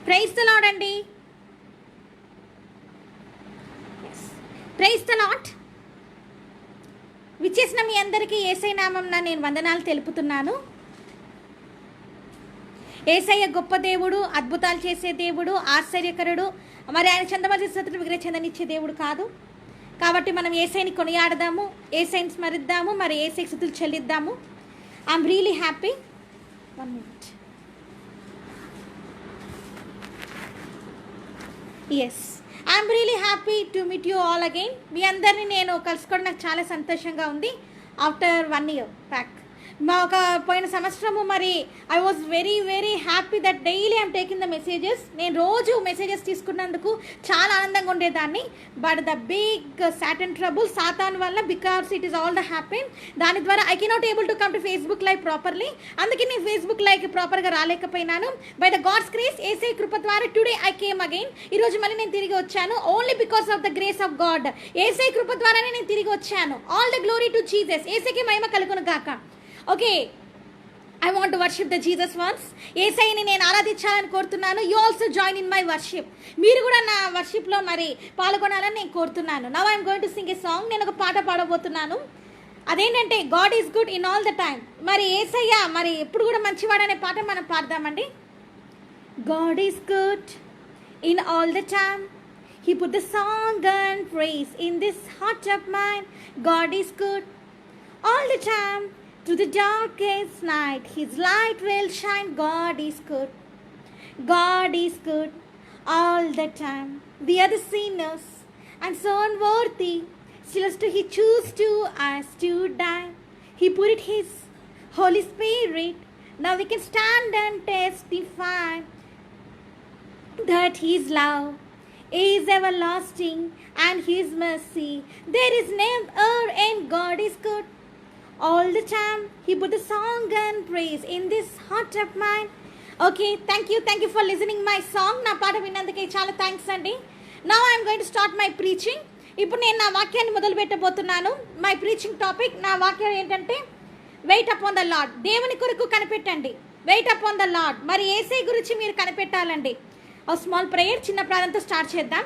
Praise the lord అండి. Praise the lord. విచ్చేసిన మీ అందరికీ యేసయ్య నామమున నేను వందనాలు తెలుపుతున్నాను. యేసయ్య గొప్ప దేవుడు, అద్భుతాలు చేసే దేవుడు, ఆశ్చర్యకరుడు. మరి ఆయన చందమాసి స్తోత్రం విగ్రహ చందనిచ్చే దేవుడు కాదు. కాబట్టి మనం యేసయ్యని కొనియాడదాము, యేసయ్యని స్మరిద్దాము, మరి యేసయ్యకి స్తుతులు చెల్లిద్దాము. I'm really happy. 1 minute. Yes, I'm really happy to meet you all again. మీ అందరినీ నేను కలుసుకోవడం నాకు చాలా సంతోషంగా ఉంది. ఆఫ్టర్ 1 year బ్యాక్ మా ఒక పోయిన సంవత్సరము మరి I was very very happy that daily I'm taking the messages. నేను రోజు మెసేజెస్ తీసుకున్నందుకు చాలా ఆనందంగా ఉండేదాన్ని. But the big Satan trouble Satan వల్ల, because it is all the happen, దాని ద్వారా I cannot able to come to Facebook live properly. అందుకే నేను ఫేస్బుక్ లైవ్ ప్రాపర్గా రాలేకపోయినాను. By the God's grace, Yesayya కృప ద్వారా టుడే ఐ కేమ్ అగైన్. ఈరోజు మళ్ళీ నేను తిరిగి వచ్చాను. Only because of the grace of God. Yesayya కృప ద్వారానే నేను తిరిగి వచ్చాను. All the glory to Jesus. యేసయ్యకి మహిమ కలుగును గాక. Okay, I want to worship the Jesus once. యేసయ్యని నేను ఆరాధించాలని కోరుతున్నాను. You also join in my worship. మీరు కూడా నా వర్షిప్లో మరి పాల్గొనాలని నేను కోరుతున్నాను. Now I'm going to sing a song. నేను ఒక పాట పాడబోతున్నాను. అదేంటంటే God is good in all the time. మరి యేసయ్య మరి ఎప్పుడు కూడా మంచివాడనే పాట మనం పాడదామండి. God is good in all the time. He put the song and praise in this heart of mine. God is good all the time. To the darkest night His light will shine. God is good. God is good all the time. We are the sinners and so unworthy. Still He choose to us to die. He put it His Holy Spirit. Now we can stand and testify that His love is everlasting and His mercy there is never end. God is good all the time. He put the song and praise in this heart of mine. Okay, thank you for listening my song. నా పాట విన్నందుకే చాలా thanks అండి. Now I am going to start my preaching. ఇప్పుడు నేను నా వాక్యాన్ని మొదలు పెట్టబోతున్నాను. My preaching topic, నా వాక్యం ఏంటంటే వెయిట్ అపాన్ ద లార్డ్. దేవుని కొరకు కనిపెట్టండి. Wait upon the Lord. మరి యేసయ్య గురించి మీరు కనిపెట్టాలండి. ఒక స్మాల్ ప్రేయర్, చిన్న ప్రార్థనతో స్టార్ట్ చేద్దాం.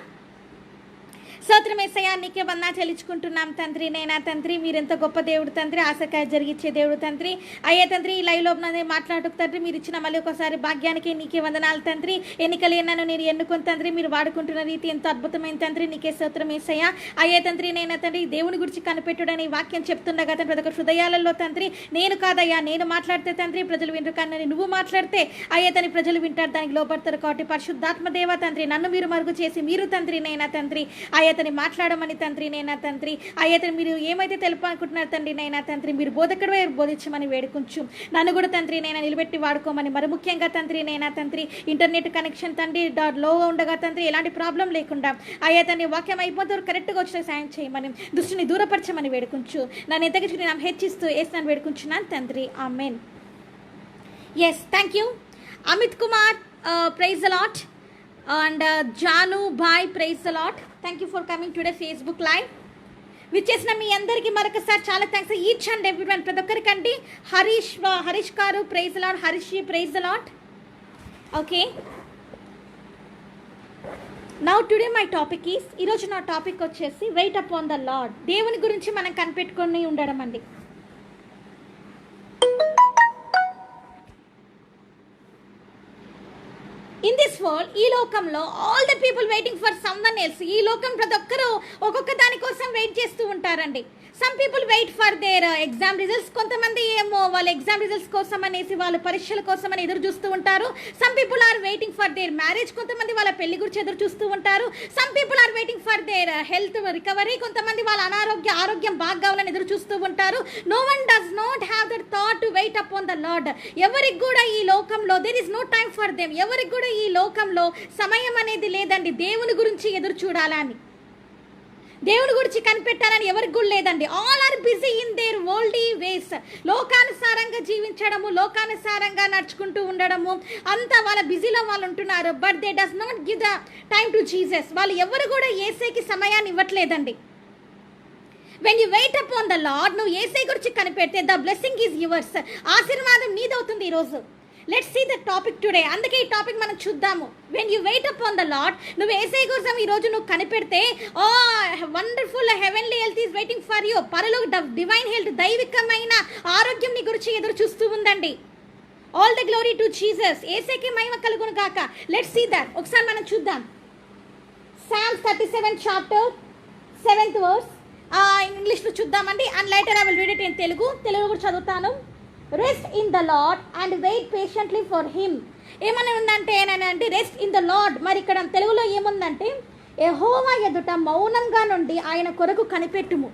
స్తోత్రం యేసయ్యా, నీకే వందనా చెల్లించుకుంటున్నాం తండ్రి. నైనా తండ్రి, మీరెంత గొప్ప దేవుడు తండ్రి, ఆశకాయ జరిగించే దేవుడు తండ్రి. అయ్యే తండ్రి, ఈ లైవ్లో మాట్లాడుకు తండ్రి, మీరు ఇచ్చిన మళ్ళీ ఒకసారి భాగ్యానికి నీకే వందనాలు తండ్రి. ఎన్నికలేనను నేను ఎన్నుకుని తండ్రి, మీరు వాడుకుంటున్న రీతి ఎంతో అద్భుతమైన తండ్రి, నీకే స్తోత్రం యేసయ్యా. అయ్యే తండ్రి, నైనా తండ్రి, దేవుని గురించి కనిపెట్టుడని వాక్యం చెప్తుండగా తండ్రి, ప్రతి ఒక్క హృదయాలలో తండ్రి, నేను కాదయ్యా, నేను మాట్లాడితే తండ్రి ప్రజలు వినరు, కానీ నువ్వు మాట్లాడితే అయ్యే తండ్రి ప్రజలు వింటారు, దానికి లోపడతారు. కాబట్టి పరిశుద్ధాత్మ దేవ తండ్రి, నన్ను మీరు మరుగు చేసి మీరు తండ్రి నైనా తండ్రి అయ్యతని మాట్లాడమని తండ్రి నైనా తండ్రి, అయ్యతని మీరు ఏమైతే తెలుపాలనుకుంటున్నారు తండ్రి నైనా తండ్రి, మీరు బోధకుడే బోధించమని వేడుకుంచు. నన్ను కూడా తండ్రి నైనా నిలబెట్టి వాడుకోమని, మరి ముఖ్యంగా తండ్రి నైనా తండ్రి ఇంటర్నెట్ కనెక్షన్ తండ్రి లోగా ఉండగా తండ్రి ఎలాంటి ప్రాబ్లం లేకుండా అయ్యతని వాక్యం అయిపోతే కరెక్ట్గా వచ్చిన సాయం చేయమని, దృష్టిని దూరపరచమని వేడుకుంచు. నన్ను ఎంతగా నేను హెచ్చిస్తూ వేసినాను వేడుకుంటున్నాను తండ్రి. Amen. Yes, thank you Amit Kumar, praise the lord. And Janu bhai, praise the Lord. Thank you for coming today Facebook live. విచ్చేసిన మీ అందరికీ మరొకసారి చాలా thanks. Each and every one, ప్రతి ఒక్కరికండి. Harish garu, praise the lord. Harish, praise the lord. Okay, now today my topic is, ఈరోజు నా topic వచ్చేసి వెయిట్ అపాన్ ద లార్డ్. దేవుని గురించి మనం కనిపెట్టుకొని ఉండడం అండి. ఇన్ దిస్ వరల్డ్, ఈ లోకంలో all the people waiting for someone else. ఈ లోకం ప్రతి ఒక్కరు ఒక్కొక్క దానికోసం వెయిట్ చేస్తూ ఉంటారండి. Some people wait for their exam results. కొంతమంది ఏమో వాళ్ళ ఎగ్జామ్ రిజల్ట్స్ కోసం అనేసి, వాళ్ళ పరీక్షల కోసం అని ఎదురు చూస్తూ ఉంటారు. Some people are waiting for their marriage. కొంతమంది వాళ్ళ పెళ్లి గురించి ఎదురు చూస్తూ ఉంటారు. Some people are waiting for their health recovery. కొంతమంది వాళ్ళ ఆరోగ్యం బాగా కావాలని ఎదురు చూస్తూ ఉంటారు. No one does not have that thought to wait upon the lord. ఎవరికి కూడా ఈ లోకంలో there is no time for them. ఎవరికి కూడా ఈ లోకంలో సమయం అనేది లేదండి దేవుని గురించి ఎదురు చూడాలని, దేవుని గురించి కనిపెట్టాలని ఎవరికి కూడా లేదండి. All are busy in their worldly ways. లోకానుసారంగా జీవించడము, లోకానుసారంగా నడుచుకుంటూ ఉండడము, అంతా వాళ్ళ బిజీలో వాళ్ళు ఉంటున్నారు. But they does not give the time to Jesus. వాళ్ళు ఎవరు కూడా యేసయ్యకి సమయాన్ని ఇవ్వట్లేదండి. When you wait upon the lord, నువ్వు యేసయ్య గురించి కనిపెడితే ద బ్లెస్సింగ్ ఈజ్ యువర్స్. ఆశీర్వాదం నీదవుతుంది. ఈరోజు let's see the topic today. అందుకే ఈ టాపిక్ మనం చూద్దాము. When you wait up on the lord, నువ్వు యేసయ్య కోసం ఈరోజు నువ్వు కనిపెడితే, O wonderful heavenly health is waiting for you. పరలోక డివైన్ హెల్త్, దైవికమైన ఆరోగ్యం నీ గురించి ఎదురు చూస్తూ ఉందండి. All the glory to Jesus. యేసయ్యకి మహిమ కలుగును గాక. Let's see that. ఒకసారి మనం చూద్దాం. Psalms 37 chapter 7th verse. ఇంగ్లీష్లో చూద్దామండి. And later I will read it in Telugu కూడా చదువుతాను. Rest in the Lord and wait patiently for him. ఏమని ఉందంటే ఏనంటే రెస్ట్ ఇన్ ద లార్డ్. మరి ఇక్కడ తెలుగులో ఏముందంటే, యెహోవా ఎదుట మౌనంగా నుండి ఆయన కొరకు కనిపెట్టుము.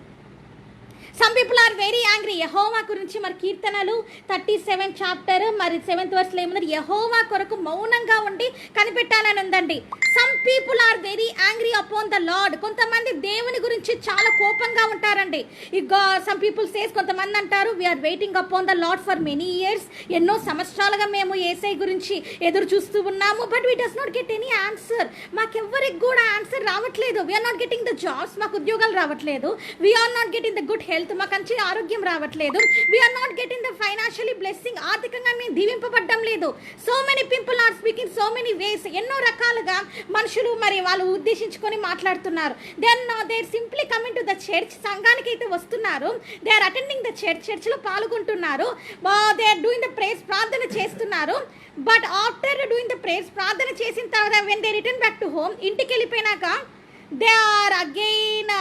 Some people are very angry. యెహోవా గురించి మరి కీర్తనలు 37 చాప్టర్ మరి 7th verse ఏముంది, యెహోవా కొరకు మౌనంగా ఉండి కనిపెట్టాలని ఉందండి. Some people are very angry upon the lord. కొంతమంది దేవుని గురించి చాలా కోపంగా ఉంటారండి. సమ్ పీపుల్ సేస్, కొంతమంది అంటారు, we're waiting upon the Lord for many years. ఎన్నో సంవత్సరాలుగా మేము యేసయ్య గురించి ఎదురు చూస్తూ ఉన్నాము. But we does not get any answer. మాకెవ్వరికి కూడా ఆన్సర్ రావట్లేదు. We're not getting the jobs. మాకు ఉద్యోగాలు రావట్లేదు. We're not getting the good health. మాకు మంచి ఆరోగ్యం రావట్లేదు. We're not getting the financially blessing. ఆర్థికంగా మేము దీవింపబడ్డం లేదు. So many people are speaking so many ways. ఎన్నో రకాలుగా మనుషులు మరి వాళ్ళు ఉద్దేశించుకొని మాట్లాడుతున్నారు. Then they are simply coming to the church. సంఘానికి అయితే వస్తున్నారు. They are attending the church. చర్చ్లో పాల్గొంటున్నారు. They are doing the prayers. ప్రార్థన చేస్తున్నారు. But after doing the prayers, ప్రార్థన చేసిన తర్వాత when they return back to home, ఇంటికి వెళ్ళిపోయినాక they are again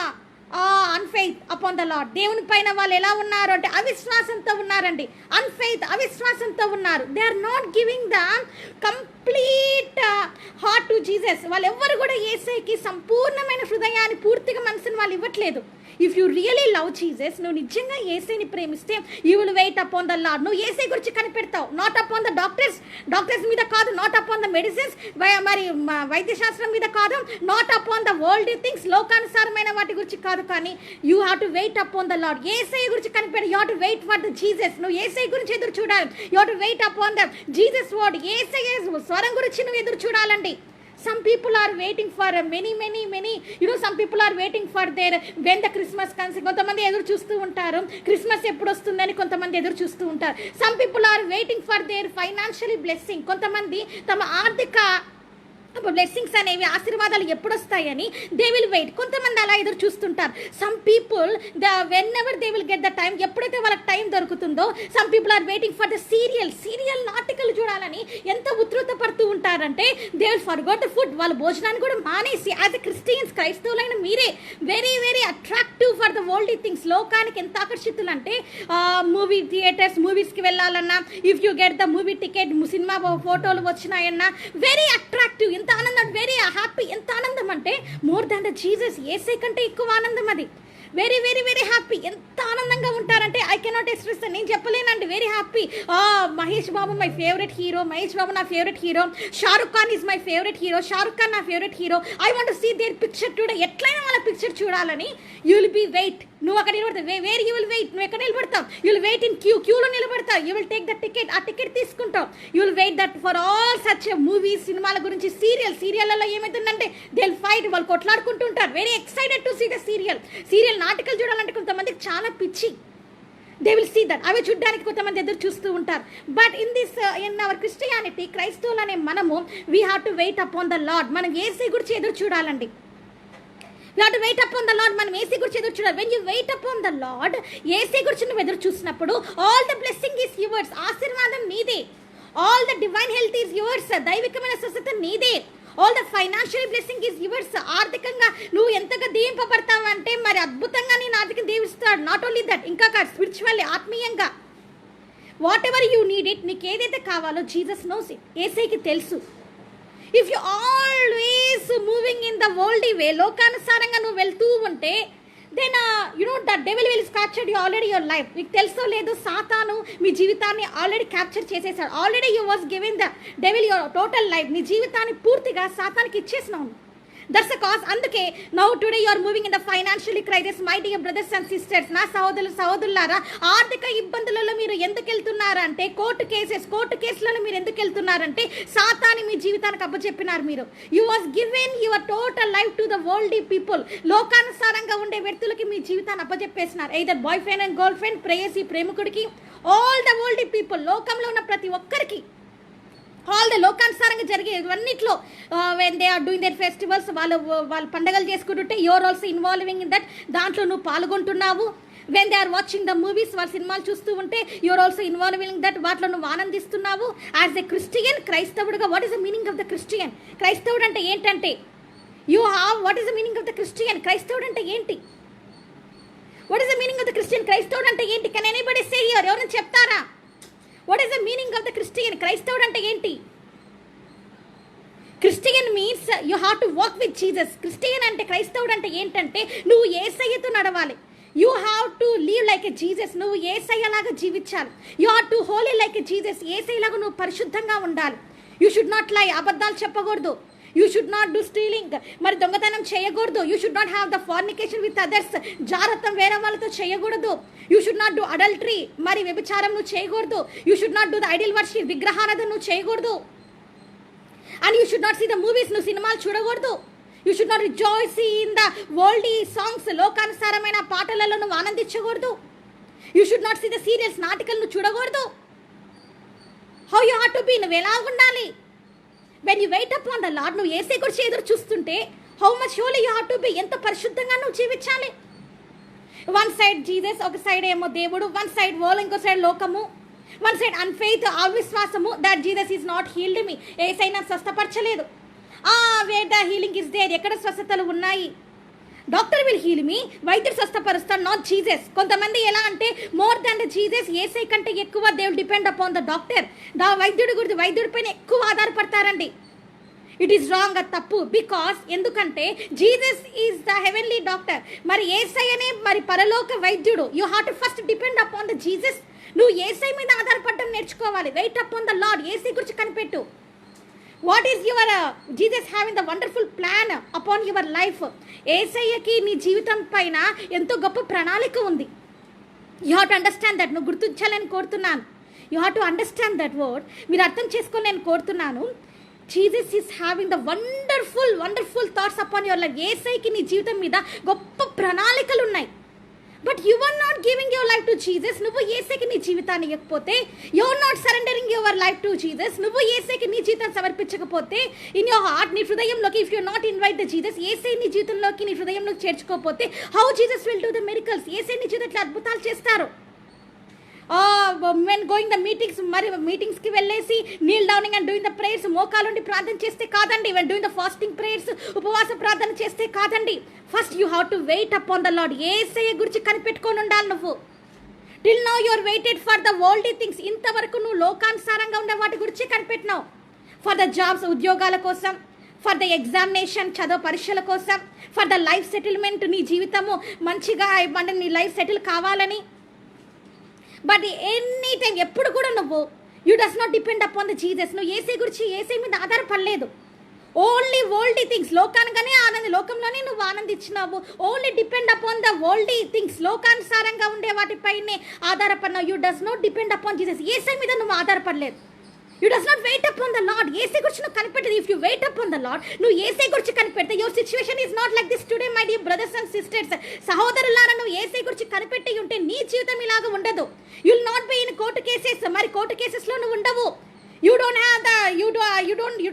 unfaith upon the Lord. దేవుని పైన వాళ్ళు ఎలా ఉన్నారు అంటే అవిశ్వాసంతో ఉన్నారండి. అవిశ్వాసంతో ఉన్నారు. They are not giving the complete heart to Jesus. వాళ్ళు ఎవ్వరు కూడా యేసయ్యకి సంపూర్ణమైన హృదయాన్ని, పూర్తిగా మనసుని వాళ్ళు ఇవ్వట్లేదు. If you really love Jesus, నువ్వు నిజంగా యేసయ్యని ప్రేమిస్తే you will wait upon the lord. నువ్వు యేసయ్య గురించి కనిపెడతావు. నాట్ అపాన్ ద డాక్టర్స్ మీద కాదు, నాట్ అపాన్ ద మెడిసిన్స్, మరి వైద్యశాస్త్రం మీద కాదు, not upon the world things, లోకానుసారమైన వాటి గురించి కాదు. కానీ you have to wait upon the lord. యేసయ్య గురించి కనిపెడు. You have to wait for the Jesus. నువ్వు యేసయ్య గురించి ఎదురు చూడాలి. You have to wait upon the Jesus word. Yesayya స్వరం గురించి నువ్వు ఎదురు చూడాలండి. Some people are waiting for many, some people are waiting for their, when the Christmas comes, కొంతమంది ఎదురు చూస్తూ ఉంటారు. క్రిస్మస్ ఎప్పుడు వస్తుందని కొంతమంది ఎదురు చూస్తూ ఉంటారు. Some people are waiting for their financially blessing. కొంతమంది తమ ఆర్థిక బ్లెస్సింగ్స్ అనేవి, ఆశీర్వాదాలు ఎప్పుడు వస్తాయని దే విల్ వెయిట్. కొంతమంది అలా ఎదురు చూస్తుంటారు. Some people whenever they will get the time, ఎప్పుడైతే వాళ్ళకి టైం దొరుకుతుందో, some people are waiting for the serial నాటికలు చూడాలని ఎంత ఉధృత పడుతూ ఉంటారంటే they will forgot the food. వాళ్ళ భోజనాన్ని కూడా మానేసి, యాజ్ ఎ క్రిస్టియన్స్, క్రైస్తవులైన మీరే very attractive for the world things. లోకానికి ఎంత ఆకర్షితులు అంటే మూవీ థియేటర్స్, మూవీస్కి వెళ్ళాలన్నా, if you get the movie ticket, cinema ఫోటోలు వచ్చినాయన్నా, వెరీ అట్రాక్టివ్. ఎంత ఆనందం, వెరీ హ్యాపీ. ఎంత ఆనందం అంటే more than the Jesus. Yesayya కంటే ఎక్కువ ఆనందం అది. Very happy. ఎంత ఆనందంగా ఉంటారంటే ఐ కెనాట్ ఎక్స్ప్రెస్. నేను చెప్పలేనండి. Very happy. Mahesh Babu my favourite hero. Mahesh Babu నా favourite hero. Shahrukh Khan is my favourite hero. Shahrukh Khan నా favourite hero. I want to see their picture today. ఎట్లయినా వాళ్ళ పిక్చర్ చూడాలని యూ విల్ బీ వెయిట్. నువ్వు అక్కడ నిలబడతావు. Where you will wait. నువ్వు ఎక్కడ నిలబడతావు? యూ విల్ వెయిట్ ఇన్ క్యూలో నిలబడతావు. You will take the ticket. ఆ టికెట్ తీసుకుంటావు. You will wait that for all such movies, సినిమాల గురించి. సీరియల్లో ఏమవుతుందంటే దే విల్ ఫైట్. వాళ్ళు కొట్లాడుకుంటుంటారు. Very excited to see the serial నాటకాలు చూడాలంటే కొంతమందికి చాలా పిచ్చి. They will see that. అవి చూడడానికి కొంతమంది ఎదురు చూస్తూ ఉంటారు. బట్ ఇన్ అవర్ క్రిస్టియానిటీ, క్రైస్తవులనే మనము we have to wait upon the Lord. మనం యేసయ్య గురించి ఎదురు చూడాలండి. You have to wait upon the Lord. మనం యేసయ్య గురించి ఎదురు చూడాలి. When you wait upon the lord, యేసయ్య గురించి నువ్వు ఎదురు చూసినప్పుడు all the blessing is yours. ఆశీర్వాదం నీదే. All the divine health is yours. దైవికమైన స్వస్థత నీదే. All the financial blessing is yours. ఆర్థికంగా నువ్వు ఎంతగా దీవింపబడతావు అంటే మరి అద్భుతంగా నేను ఆర్థికంగా దీవిస్తాడు. నాట్ ఓన్లీ దట్, ఇంకా కాదు, స్పిరిచువల్లీ, ఆత్మీయంగా. Whatever you need it, నీకు ఏదైతే కావాలో జీసస్ నోస్ ఇట్. యేసయ్యకి తెలుసు. If you always moving in the worldly way, లోకానుసారంగా నువ్వు వెళ్తూ ఉంటే, then the devil will capture you already your life. మీకు తెలుసో లేదు, సాతాను మీ జీవితాన్ని ఆల్రెడీ క్యాప్చర్ చేసేసాడు. Already you was giving the devil your total life. నీ జీవితాన్ని పూర్తిగా సాతానికి ఇచ్చేసినావు. That's a cause. అందుకే now today you are moving in the financially crisis. My dear brothers and sisters, నా సహోదరులారా, ఆర్థిక ఇబ్బందులలో మీరు ఎందుకు వెళ్తున్నారంటే, కోర్టు కేసులలో మీరు ఎందుకు వెళ్తున్నారంటే సాతాని మీ జీవితానికి అప్పచెప్పినారు. మీరు you was given your total life to the worldly people. లోకానుసారంగా ఉండే వ్యక్తులకి మీ జీవితాన్ని అప్పచెప్పేసినారు. Either boyfriend and girlfriend, ప్రేయసి, ప్రేమికుడికి, ఆల్ ద వరల్డీ పీపుల్, లోకంలో ఉన్న ప్రతి ఒక్కరికి ఆల్ ద లోకానుసారంగా జరిగే ఇవన్నిట్లో when they are doing their festivals, వాళ్ళు పండగలు చేసుకుంటుంటే you are also involving in that, దాంట్లో నువ్వు పాల్గొంటున్నావు. When they are watching the movies, వాళ్ళ సినిమాలు చూస్తూ ఉంటే యూఆర్ ఆల్సో ఇన్వాల్వింగ్ దట్, వాటిలో నువ్వు ఆనందిస్తున్నావు. యాజ్ ఎ క్రిస్టియన్, క్రైస్తవుడుగా what is the meaning of the Christian? క్రైస్తవుడు అంటే ఏంటంటే what is the meaning of the Christian? క్రైస్తవుడు అంటే ఏంటి? What is the meaning of the Christian? క్రైస్తవుడు అంటే ఏంటి? Can anybody say here? ఎవరైనా చెప్తారా? What is the meaning of the Christian? క్రైస్తవుడు అంటే ఏంటి? Christian means you have to walk with Jesus. Christian అంటే, క్రైస్తవుడు అంటే ఏంటంటే నువ్వు యేసయ్యతో నడవాలి. You have to live like a Jesus. నువ్వు యేసయ్యలాగా జీవించాలి. You are to holy like a Jesus. యేసయ్యలాగా నువ్వు పరిశుద్ధంగా ఉండాలి. యూ షుడ్ నాట్ లై, అబద్ధాలు చెప్పకూడదు. You should not do stealing, మరి దొంగతనం చేయకూడదు. You should not have the fornication with others, జారత్వం వేరే వాళ్ళతో చేయకూడదు. You should not do adultery, మరి వ్యభిచారం నువ్వు చేయకూడదు. You should not do the idol worship, విగ్రహారాధన నువ్వు చేయకూడదు. And you should not see the movies, నువ్వు సినిమాలు చూడకూడదు. You should not rejoice in the worldly songs, లోకానుసారమైన పాటలలో నువ్వు ఆనందించకూడదు. You should not see the serials, నాటికలు నువ్వు చూడకూడదు. How you have to be, నువ్వు ఎలా ఉండాలి? When you wait up on the lord, నువ్వు యేసే గురించి ఎదురు చూస్తుంటే how much holy you have to be, ఎంత పరిశుద్ధంగా నువ్వు జీవించాలి. వన్ సైడ్ జీసస్, ఒక సైడ్ ఏమో దేవుడు, వన్ సైడ్ వరల్డ్, ఇంకో సైడ్ లోకము, వన్ సైడ్ అన్ఫెయిత్, అవిశ్వాసము, that Jesus is not healed me, ఏసైనా స్వస్థపరచలేదు. Where the healing is there, ఎక్కడ స్వస్థతలు ఉన్నాయి? డాక్టర్ విల్ హీల్ మీ, వైద్యుడు స్వస్థపరుస్తాడు, నాట్ జీసస్. కొంతమంది ఎలా అంటే more than the Jesus, Yesai కంటే ఎక్కువ they will depend upon the doctor. వైద్యుడి పైన ఎక్కువ ఆధారపడతారండి. ఇట్ ఈస్ రాంగ్, అది తప్పు. బికాస్ ఎందుకంటే Jesus is the heavenly doctor, మరి ఏసై అనే మరి పరలోక వైద్యుడు. You have to first depend upon the Jesus. నువ్వు ఏసై మీద ఆధారపడడం నేర్చుకోవాలి. Wait upon the Lord, Yesai గురించి కనిపెట్టు. What is your Jesus having the wonderful plan upon your life? ఏసయ్యకి నీ జీవితం పైన ఎంతో గొప్ప ప్రణాళిక ఉంది. You have to understand that. నువ్వు గుర్తించాలని కోరుతున్నాను. You have to understand that word. మీరు అర్థం చేసుకొని నేను కోరుతున్నాను. Jesus is having the wonderful thoughts upon your life. ఏసైకి నీ జీవితం మీద గొప్ప ప్రణాళికలు ఉన్నాయి. But you are not giving your life to Jesus. నువ్వు ఏసైకి నీ జీవితాన్ని ఇవ్వకపోతే, you are not surrendering your life to Jesus. నువ్వు ఏసైకి నీ జీవితాన్ని సమర్పించకపోతే, ఇన్ యువర్ హార్ట్, నీ హృదయంలోకి, if you not invite the Jesus, Yesai నీ జీవితంలోకి, నీ హృదయంలోకి చేర్చుకోకపోతే, how Jesus will do the miracles? Yesai నీ జీవితంలో అద్భుతాలు చేస్తారు. మెన్ గోయింగ్ ద మీటింగ్స్, మరి మీటింగ్స్కి వెళ్ళేసి kneel downing and doing the prayers, మోకాలుండి ప్రార్థన చేస్తే కాదండి. When doing the fasting prayers, ఉపవాస ప్రార్థన చేస్తే కాదండి. First you have to wait upon the Lord. Yesayya గురించి కనిపెట్టుకొని ఉండాలి నువ్వు. Till now you are waited for the worldly things. ఇంతవరకు నువ్వు లోకానుసారంగా ఉండే వాటి గురించి కనిపెట్టినావు. ఫర్ ద జాబ్స్, ఉద్యోగాల కోసం, ఫర్ ద ఎగ్జామినేషన్, చదువు పరీక్షల కోసం, ఫర్ ద లైఫ్ సెటిల్మెంట్, నీ జీవితము మంచిగా ఇవ్వండి, నీ లైఫ్ సెటిల్ కావాలని. బట్ ఎనీ టైం, ఎప్పుడు కూడా నువ్వు you does not depend upon the Jesus. నువ్వు ఏసై గురించి, ఏసై మీద ఆధారపడలేదు. ఓన్లీ వరల్డ్లీ థింగ్స్, లోకానిగానే లోకంలోనే నువ్వు ఆనందించినావు. Only depend upon the worldly things, లోకానుసారంగా ఉండే వాటిపైనే ఆధారపడినావు. You does not depend upon Jesus. Yesai మీద నువ్వు ఆధారపడలేదు. You does not wait upon the Lord. Yesai గురించి నువ్వు కనిపెట్టదు. If you wait upon the lord, నువ్వు ఏసై గురించి కనిపెడితే, your situation is not like this today my dear brothers and sisters. సహోదరులారా, నువ్వు ఏసై గురించి కనిపెట్టి ఉంటే నీ జీవితం ఇలాగ ఉండదు. You will not be in court cases. మరి కోర్టు కేసెస్లో నువ్వు ఉండవు. You don't have the you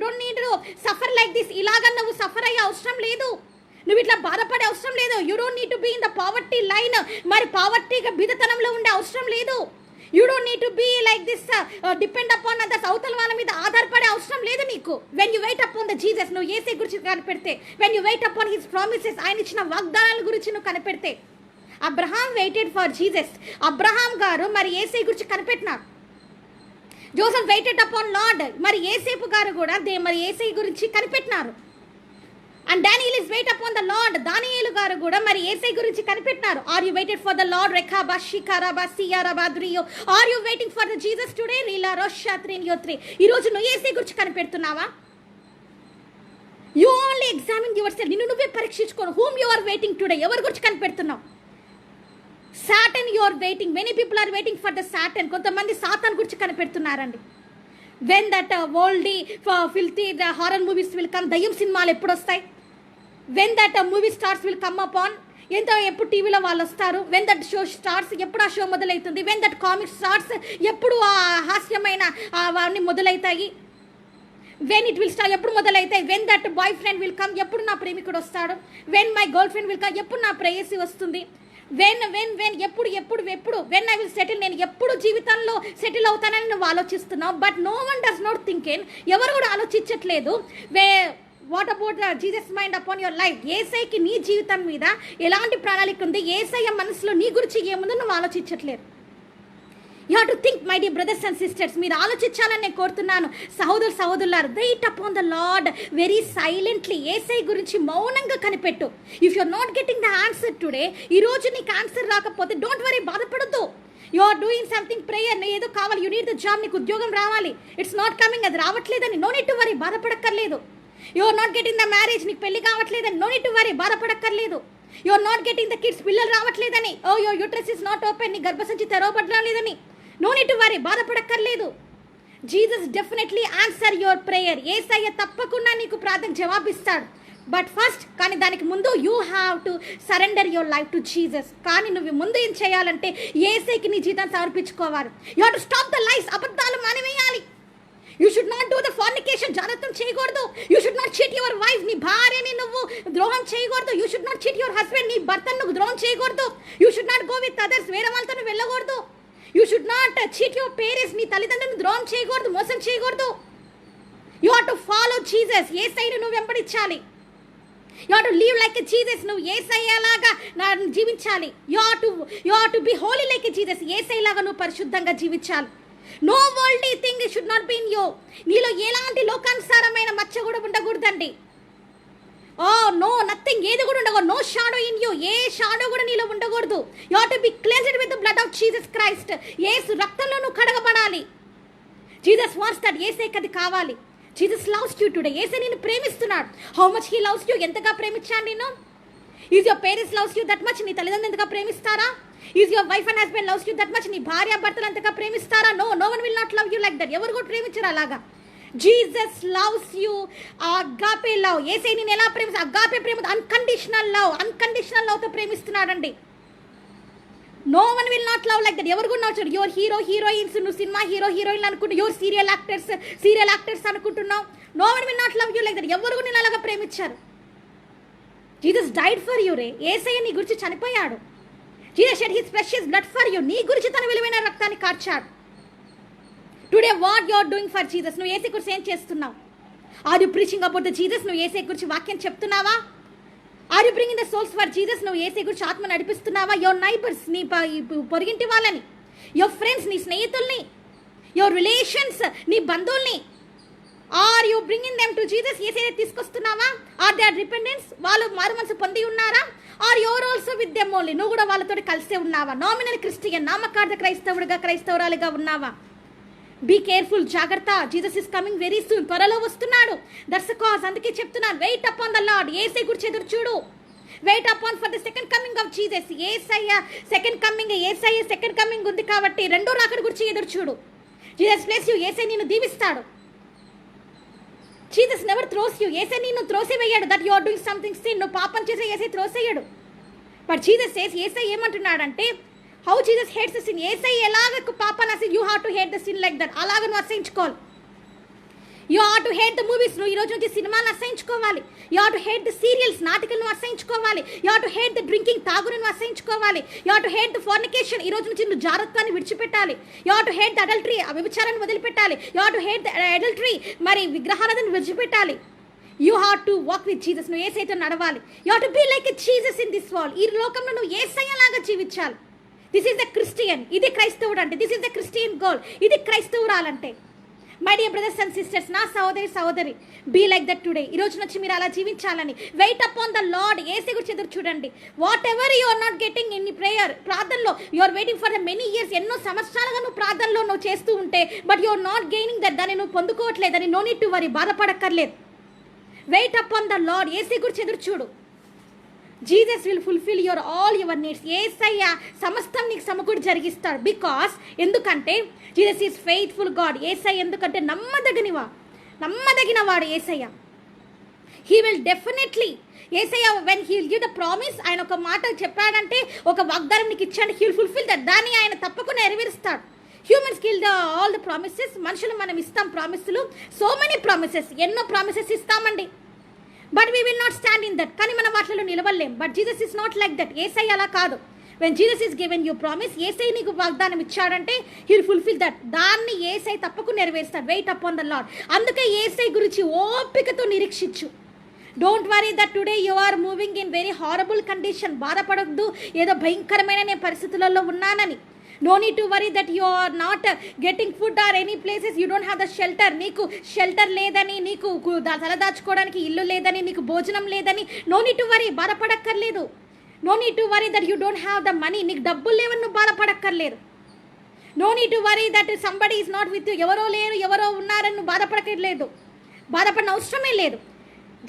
don't need to suffer like this. ఇలాగ నువ్వు సఫర్ అయ్యే అవసరం లేదు. నువ్వు ఇట్లా బాధపడే అవసరం లేదు. You don't need to be in the poverty line. మరి పావర్టీగా బీదతనంలో ఉండే అవసరం లేదు. You don't need to be like this, depend upon others. అవతల వాళ్ళ మీద ఆధారపడే అవసరం లేదు నీకు. When you wait upon the Jesus, నువ్వు ఏసై గురించి కనిపెడితే, when you wait upon his promises, ఆయన ఇచ్చిన వాగ్దానాల గురించి నువ్వు కనిపెడితే. Abraham waited for Jesus. Abraham గారు మరి ఏసై గురించి కనిపెట్టినారు. Joseph weighted upon Lord. మరి ఏసేపు గారు కూడా మరి ఏసై గురించి కనిపెట్టినారు. And Daniel is wait upon the Lord. Daniyelu గారు కూడా మరి ఏసై గురించి కనిపెట్టినారు. Are you waited for the Lord? రెఖాబా షికారాబా సియారాబా ద్రియో. Are you waiting for the Jesus today? రీలా రోషాత్రిన్ యోత్రి. ఈరోజు నువ్వు ఏసై గురించి కనిపెడుతున్నావా? You only examine yourself. నిన్ను నువ్వే పరీక్షించుకోను. Whom you are waiting today? ఎవరి గురించి కనిపెడుతున్నావు? Satan you are waiting. Many people are waiting for the Satan. కొంతమంది సాతాన్ గురించి కనిపెడుతున్నారండి. When that worldly filthy the horror movies will come. దయ్యం సినిమాలు ఎప్పుడు వస్తాయి? When that movie stars will come upon. ఎప్పుడు టీవీలో వాళ్ళు వస్తారు. వెన్ దట్ షో స్టార్స్, ఎప్పుడు ఆ షో మొదలవుతుంది. వెన్ దట్ కామిక్ స్టార్స్, ఎప్పుడు ఆ హాస్యమైన అవన్నీ మొదలవుతాయి. వెన్ ఇట్ విల్ స్టార్ట్, ఎప్పుడు మొదలైతే, when that boy friend will come, ఎప్పుడు నా ప్రేమికుడు వస్తాడు, when my girl friend will come, ఎప్పుడు నా ప్రేయసి వస్తుంది, వెన్ ఎప్పుడు వెన్ ఐ విల్ సెటిల్, నేను ఎప్పుడు జీవితంలో సెటిల్ అవుతానని నువ్వు ఆలోచిస్తున్నావు. But no one does not think in, ఎవరు కూడా ఆలోచించట్లేదు. What about Jesus mind upon your life, ఏసైకి నీ జీవితం మీద ఎలాంటి ప్రణాళిక ఉంది, ఏసయ్య మనసులో నీ గురించి ఏముందో నువ్వు ఆలోచించట్లేదు. You have to think my dear brothers and sisters, మీరు ఆలోచించాలని నేను కోరుతున్నాను. సహోదరులారు, wait upon the Lord very silently. Yesai గురించి మౌనంగా కనిపెట్టు. If you are not getting the answer today, ఈ రోజు నీకు ఆన్సర్ రాకపోతే డోంట్ వరీ, బాధపడద్దు. You are doing something prayer, ఏదో కావాలి, యూ నీడ్ ద జాబ్, నీకు ఉద్యోగం రావాలి, ఇట్స్ నాట్ కమింగ్, అది రావట్లేదని నో నీడ్ టు వరీ, బాధపడక్కర్లేదు. You are not getting the marriage, నీకు పెళ్లి కావట్లేదని నో నీడ్ టు వరీ, బాధపడక్కర్లేదు. You are not getting the kids, పిల్లలు రావట్లేదని, or your uterus is not open, నీ గర్భసంచి తెరవబడలేదని నో నీడ్ టు వరీ, బాధపడక్కర్లేదు. Jesus definitely answer your prayer. Yesayya తప్పకుండా నీకు ప్రార్థన జవాబిస్తాడు. బట్ ఫస్ట్, కానీ దానికి ముందు you have to surrender your life to Jesus. కానీ నువ్వు ముందు ఏం చేయాలంటే యేసయ్యకి నీ జీవితాన్ని సమర్పించుకోవాలి. You have to stop the lies, అబద్ధాలు మానివేయాలి. You should not do the fornication, జాగ్రత్తం చేయకూడదు. You should not cheat your wife, నీ భార్యని నువ్వు ద్రోహం చేయకూడదు. You should not cheat your husband, నీ భర్తను నువ్వు ద్రోహం చేయకూడదు. You should not go with others, వేరే వాళ్ళతో నువ్వు వెళ్ళకూడదు. You should not cheat your parents, నీ తల్లిదండ్రులను ద్రోహం చేయకూడదు, మోసం చేయకూడదు. You have to follow Jesus, యేసయ్యను నువ్వు వెంబడించాలి. You have to live like a Jesus, నువ్వు యేసయ్యలాగా జీవించాలి. You have to be holy like a Jesus, యేసయ్యలాగా నువ్వు పరిశుద్ధంగా జీవించాలి. No worldly thing should not be in you, నీలో ఎలాంటి లోకానుసారమైన మచ్చ కూడా ఉండకూడదండి. నో నథింగ్, ఏది కూడా ఉండకూడదు. నో షాడో ఇన్ యూ, ఏ షాడో కూడా నీలో ఉండకూడదు. You have to be cleansed with the blood of Jesus Christ, యేసు రక్తంలో నువ్వు కడగబడాలి. జీసస్ వాంట్స్ దట్, యేసయ్యకి అది కావాలి. జీసస్ లవ్స్ యూ టుడే, యేసయ్య నిన్ను ప్రేమిస్తున్నాడు. How much he loves you, ఎంతగా ప్రేమించాడు నిన్ను. Is your parents loves you that much, నీ తల్లిదండ్రులు ఎంతగా ప్రేమిస్తారా. Is your wife and husband loves you that much, నీ భార్య భర్తలు ఎంతగా ప్రేమిస్తారా. No one will not love you like that, ఎవరు కూడా ప్రేమించరు అలాగా. Jesus loves you, agape love. యేసయ్య నిన్ను ఎలా ప్రేమిస్తా, అగాపే ప్రేమ, అన్కండిషనల్ లవ్తో ప్రేమిస్తున్నాడండి. No one will not love like that, ఎవరు కూడా నచ్చరు. యువర్ హీరోయిన్స్, నువ్వు సినిమా హీరోయిన్లు అనుకుంటున్నావు, యువర్ సీరియల్ యాక్టర్స్ అనుకుంటున్నావు. No one will not love you like that, ఎవరు కూడా నేను అలాగా ప్రేమించారు. జీసస్ డైడ్ ఫర్ యూ రే, యేసయ్య నీ గురించి చనిపోయాడు. Jesus shed his precious blood for you, నీ గురించి తన విలువైన రక్తాన్ని కార్చాడు. Today what you are doing for Jesus, నువ్వు యేసయ్య గురించి ఏం చేస్తున్నావు. Are you preaching about the Jesus, నువ్వు యేసయ్య గురించి వాక్యం చెప్తున్నావా. Are you bringing the souls for Jesus, నువ్వు యేసయ్య గురించి ఆత్మ నడిపిస్తున్నావా. యువర్ నైబర్స్, నీ పొరిగింటి వాళ్ళని, యువర్ ఫ్రెండ్స్, నీ స్నేహితుల్ని, యువర్ రిలేషన్స్, నీ బంధువుల్ని, are you bringing them to Jesus, యేసయ్య తీసుకొస్తున్నావా. ఆర్ దే ఆర్ డిపెండెన్స్, వాళ్ళు మారు మనసు పొంది ఉన్నారా. Are your also with them only, నువ్వు కూడా వాళ్ళతో కలిసే ఉన్నావా. నామినల్ క్రిస్టియన్, నామకార్థ క్రైస్తవురాలుగా ఉన్నావా. బీ కేర్ఫుల్, జాగ్రత్త. Jesus is coming very soon, త్వరలో వస్తున్నాడు. దట్స్ కాజ్, అందుకే చెప్తున్నాను, వెయిట్ అపాన్ ద లార్డ్. యేసయ్య గురించి ఎదురు చూడు. Wait upon for the second coming of Jesus. Yesayya second coming ఉంది కాబట్టి రెండో రాకడ గురించి ఎదురు చూడు. జీసస్ బ్లెస్ యూ, యేసయ్య నిన్ను దీవిస్తాడు. జీసస్ నెవర్ త్రోస్ యూ, యేసయ్య నిన్ను త్రోసివేయడు. That you are doing something sin, నువ్వు పాపం చేసే యేసయ్య త్రోసేయడు. బట్ జీసస్ సేస్, యేసయ్య ఏమంటున్నాడంటే, how Jesus hates the sin, యేసయ్య ఎలాగ పాపాన్ని అసలు you have to hate the sin like that, అలాగ నువ్వు అసహించుకోవాలి. You have to hate the movies, నువ్వు ఈ రోజు నుంచి సినిమాలను అసహించుకోవాలి. You have to hate the serials, నాటికలను అసహించుకోవాలి. You have to hate the drinking, తాగుడును అసహించుకోవాలి. You have to hate the fornication, ఈ రోజు నుంచి నువ్వు జాగ్రత్తని విడిచిపెట్టాలి. You have to hate the adultery, ఆ వ్యభిచారాన్ని వదిలిపెట్టాలి. You have to hate the adultery, మరి విగ్రహాలను విడిచిపెట్టాలి. You have to walk with Jesus, నువ్వు యేసయ్యతో నడవాలి. You have to be like a Jesus in this world, ఈ లోకంలో నువ్వు యేసయ్యలాగా జీవించాలి. దిస్ ఈస్ ద క్రిస్టియన్, ఇది క్రైస్తవుడు అంటే. This is the Christian girl, ఇది క్రైస్తవురాలంటే. My dear brothers and sisters, నా సహోదరి, బీ లైక్ దట్ టుడే. ఈ రోజు నుంచి మీరు అలా జీవించాలని. వెయిట్ అపాన్ ద లార్డ్, యేసయ్య గురించి ఎదురు చూడండి. Whatever you are not getting in prayer, ప్రార్థనలో you are waiting for the many years, ఎన్నో సంవత్సరాలుగా నువ్వు ప్రార్థనలో నువ్వు చేస్తూ ఉంటే, but you are not gaining that, దాన్ని నువ్వు పొందుకోవట్లేదని నో నీడ్ టు వరీ, బాధపడక్కర్లేదు. వెయిట్ అపాన్ ద లార్డ్, యేసయ్య గురించి ఎదురు చూడు. Jesus will fulfil all your needs. యేసయ్య సమస్తం నీకు సమకూడి జరిగిస్తాడు. బికాస్ ఎందుకంటే జీసస్ ఈజ్ ఫెయిత్ఫుల్ గాడ్. యేసయ్య ఎందుకంటే నమ్మదగినవాడు యేసయ్య. హీ విల్ డెఫినెట్లీ, యేసయ్య when he will give the promise, ఆయన ఒక మాట చెప్పాడంటే, ఒక వాగ్దానం నీకు ఇచ్చాడు, హీ విల్ ఫుల్ఫిల్ దట్, దాన్ని ఆయన తప్పకుండా నెరవేరుస్తాడు. Humans kill all the promises. మనుషులు మనం ఇస్తాం ప్రామిస్లు, సో మెనీ ప్రామిసెస్, ఎన్నో ప్రామిసెస్ ఇస్తామండి. But we will not stand in that. కానీ మనం వాటిలో నిలవలేం. But Jesus is not like that. యేసయ్య అలా కాదు. When Jesus is given you promise, యేసయ్య నీకు వాగ్దానం ఇచ్చాడంటే హీ విల్ ఫుల్ఫిల్ దట్. దాన్ని యేసయ్య తప్పకుండా నెరవేరుస్తాడు. Wait upon the Lord. అందుకే యేసయ్య గురించి ఓపికతో నిరీక్షించు. Don't worry that today you are moving in very horrible condition. బాధపడద్దు ఏదో భయంకరమైన నేను పరిస్థితులలో ఉన్నానని. No need to worry that you are not getting food or any places, you don't have the shelter. నీకు షెల్టర్ లేదని, నీకు తలదాచుకోవడానికి ఇల్లు లేదని, నీకు భోజనం లేదని నో నీడ్ టు వరీ, బాధపడక్కర్లేదు. No need to worry that you don't have the money, నీకు డబ్బులు లేవని నువ్వు బాధపడక్కర్లేదు. No need to worry that somebody is not with you, ఎవరో లేరు ఎవరో ఉన్నారని నువ్వు బాధపడక్కర్లేదు. బాధపడిన అవసరమే లేదు.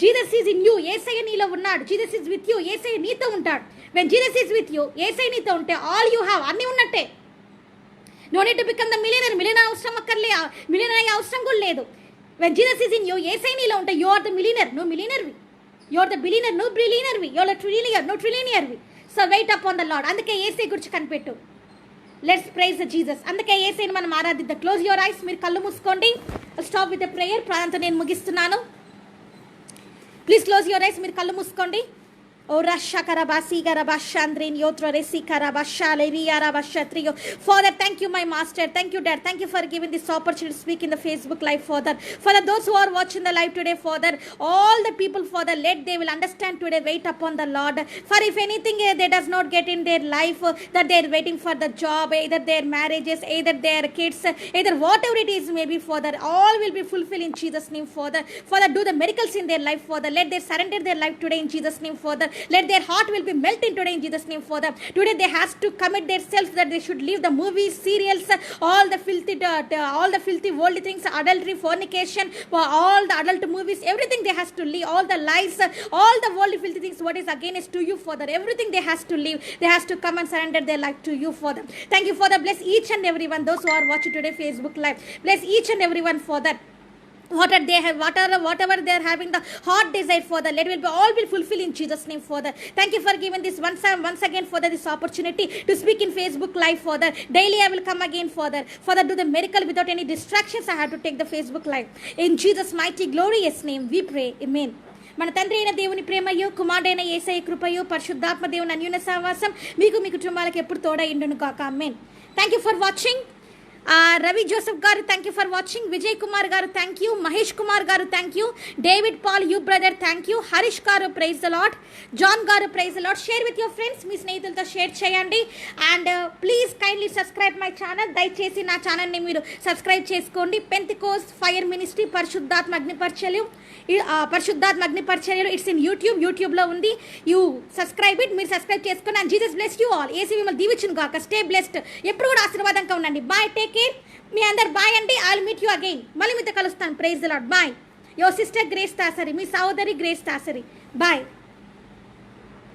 జీసస్ ఈజ్ ఇన్ యూ, యేసయ్య నీలో ఉన్నాడు. జీసస్ ఈజ్ విత్ యూ, యేసయ్య నీతో ఉంటాడు. When Jesus is with you, యేసయ్య నీతో ఉంటే ఆల్ యూ హ్యావ్, అన్నీ ఉన్నట్టే. No need to become the millionaire. Millionaire అవసరం అక్కర్లే, మిలియనర్ అయ్యే అవసరం కూడా లేదు. When Jesus is in you, యేసయ్య నీలో ఉంటే యు ఆర్ ద మిలియనర్, నువ్వు మిలియనర్వి. యు ఆర్ ద బిలియనర్, నువ్వు బిలియనర్వి. యు ఆర్ ద ట్రిలియనర్, నువ్వు ట్రిలియనర్వి. So wait up on the Lord. అందుకే యేసయ్య గురించి కనిపెట్టు. Let's praise the Jesus. అందుకే యేసయ్యని మనం ఆరాధిద్దాం. Close your eyes. మీరు కళ్ళు మూసుకోండి. Stop with the prayer. ప్రార్థనతో నేను ముగిస్తున్నాను. Please close your eyes. మీరు కళ్ళు మూసుకోండి. O rasha karabasi garabashandrin yotro resi karabasha leria rabashatrio. Father, thank you, my master. Thank you, Dad. Thank you for giving this opportunity to speak in the Facebook live, Father. Father, those who are watching the live today, Father, all the people, Father, let they will understand today. Wait upon the Lord. For if anything they does not get in their life, that they are waiting for the job, either their marriages, either their kids, either whatever it is, maybe, Father, all will be fulfilled in Jesus' name, Father. Father, do the miracles in their life, Father. Let they surrender their life today in Jesus' name, Father. Let their heart will be melting today in Jesus' name, Father. Today they has to commit themselves that they should leave the movies, serials, all the filthy worldly things, adultery, fornication, all the adult movies, everything they has to leave, all the lies, all the worldly filthy things what is against to you, Father. Everything they has to leave. They has to come and surrender their life to you, Father. Thank you, Father. Bless each and everyone, those who are watching today Facebook live. Bless each and everyone, Father. Whatever they are having the heart desire, Father, let will be all will fulfill in Jesus' name, Father. Thank you for giving this once again, Father, this opportunity to speak in Facebook live, Father. Daily I will come again, Father. Father, do the miracle without any distractions. I have to take the Facebook live. In Jesus' mighty glorious name we pray. Amen. మన తండ్రి అయిన దేవుని ప్రేమయు, కుమారుడైన యేసయ్య కృపయు, పరిశుద్ధాత్మ దేవుని అన్యోన్య సహవాసం మీకు మీ కుటుంబాలకు ఎప్పుడు తోడై ఉండును గాక. Amen. Thank you for watching. Ravi Joseph garu thank you for watching. Vijay Kumar garu thank you. Mahesh Kumar garu thank you. David Paul you brother thank you. Harish garu praise the Lord. John garu praise the Lord. Share with your friends. మీ స్నేహితులతో share చేయండి. And please kindly subscribe my channel. దయచేసి నా ఛానల్ని మీరు subscribe చేసుకోండి. పెంతికోస్ట్ fire ministry పరిశుద్ధాత్మ అగ్నిపరిచర్యలు it's in యూట్యూబ్లో ఉంది. You subscribe it. మీరు సబ్స్క్రైబ్ చేసుకోండి. And Jesus bless you all. AC మిమ్మల్ని దీవించును గాక. Stay blessed. ఎప్పుడు కూడా ఆశీర్వాదంగా ఉండండి. బాయ్. Take care. మీ అందరు బాయ్ అండి. I will meet you again. మళ్ళీ మీతో కలుస్తాను. Praise the Lord. Bye. Your sister Grace Tasari, మీ సహోదరి గ్రేస్ తాసరి. బాయ్.